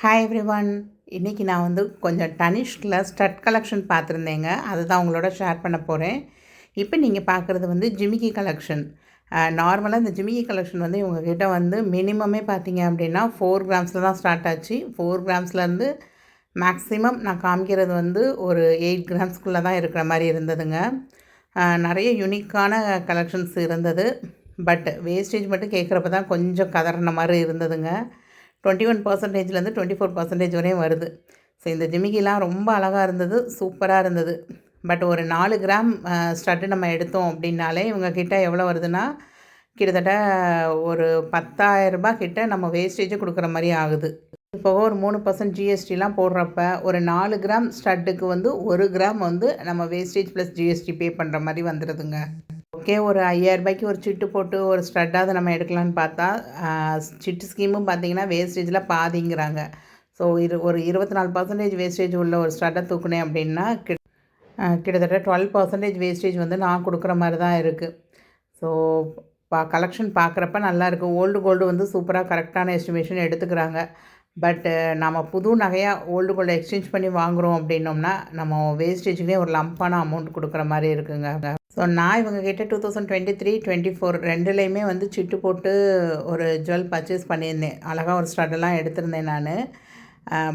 Hi everyone. இன்றைக்கி நான் வந்து கொஞ்சம் டனிஷ்கில் ஸ்டட் கலெக்ஷன் பார்த்துருந்தேங்க. அதை தான் உங்களோட ஷேர் பண்ண போகிறேன். இப்போ நீங்கள் பார்க்குறது வந்து ஜிமிக்கி கலெக்ஷன். நார்மலாக இந்த ஜிமிக்கி கலெக்ஷன் வந்து இவங்கக்கிட்ட வந்து மினிமமே பார்த்தீங்க அப்படின்னா 4 கிராம்ஸில் தான் ஸ்டார்ட் ஆச்சு. 4 கிராம்ஸ்லேருந்து மேக்ஸிமம் நான் காமிக்கிறது வந்து ஒரு 8 கிராம்ஸ்குள்ளே தான் இருக்கிற மாதிரி இருந்ததுங்க. நிறைய யூனிக்கான கலெக்ஷன்ஸ் இருந்தது. பட் வேஸ்டேஜ் மட்டும் கேட்குறப்ப தான் கொஞ்சம் கதறின மாதிரி இருந்ததுங்க. 21%லேருந்து 24% வரையும் வருது. ஸோ இந்த ஜிமிக்கிலாம் ரொம்ப அழகாக இருந்தது, சூப்பராக இருந்தது. பட் ஒரு 4 கிராம் ஸ்டட்டு நம்ம எடுத்தோம் அப்படின்னாலே இவங்கக்கிட்ட எவ்வளோ வருதுன்னா, கிட்டத்தட்ட ஒரு ரூ. 10,000 கிட்ட நம்ம வேஸ்டேஜை கொடுக்குற மாதிரி ஆகுது. இப்போ ஒரு 3% ஜிஎஸ்டிலாம் போடுறப்ப ஒரு 4 கிராம் ஸ்டட்டுக்கு வந்து 1 கிராம் வந்து நம்ம வேஸ்டேஜ் ப்ளஸ் ஜிஎஸ்டி பே பண்ணுற மாதிரி வந்துடுதுங்க. ஓகே, ஒரு ரூ. 5,000 ஒரு சிட்டு போட்டு ஒரு ஸ்டட்டாவது நம்ம எடுக்கலான்னு பார்த்தா, சிட்டு ஸ்கீமும் பார்த்தீங்கன்னா வேஸ்டேஜில் பாதிங்கிறாங்க. ஸோ ஒரு 24% வேஸ்டேஜ் உள்ள ஒரு ஸ்டட்டை தூக்குனேன் அப்படின்னா கிட்டத்தட்ட 12% வேஸ்டேஜ் வந்து நான் கொடுக்குற மாதிரி தான் இருக்குது. ஸோ கலெக்ஷன் பார்க்குறப்ப நல்லாயிருக்கு. ஓல்டு கோல்டு வந்து சூப்பராக கரெக்டான எஸ்டிமேஷன் எடுத்துக்கிறாங்க. பட்டு நம்ம புது நகையாக ஓல்டு கோல்டு எக்ஸ்சேஞ்ச் பண்ணி வாங்குகிறோம் அப்படின்னோம்னா நம்ம வேஸ்டேஜுக்கே ஒரு லம்பான அமௌண்ட் கொடுக்குற மாதிரி இருக்குங்க. ஸோ நான் இவங்கக்கிட்ட 2023, 24 ரெண்டுலேயுமே வந்து சிட்டு போட்டு ஒரு ஜுவல் பர்ச்சேஸ் பண்ணியிருந்தேன். அழகாக ஒரு ஸ்டட்டெல்லாம் எடுத்திருந்தேன் நான்.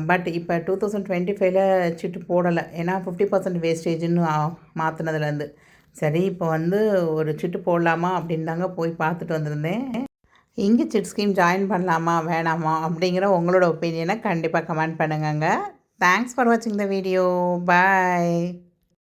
பட் இப்போ 2025ல் சிட்டு போடலை. ஏன்னா 50% வேஸ்டேஜுன்னு மாற்றினதுலேருந்து. சரி, இப்போ வந்து ஒரு சிட்டு போடலாமா அப்படின்னு தாங்க போய் பார்த்துட்டு வந்திருந்தேன். இங்கே சிட் ஸ்கீம் ஜாயின் பண்ணலாமா வேணாமா அப்படிங்கிற உங்களோட ஒப்பீனியனை கண்டிப்பாக கமெண்ட் பண்ணுங்கங்க. தேங்க்ஸ் ஃபார் வாட்சிங் த வீடியோ. பாய்.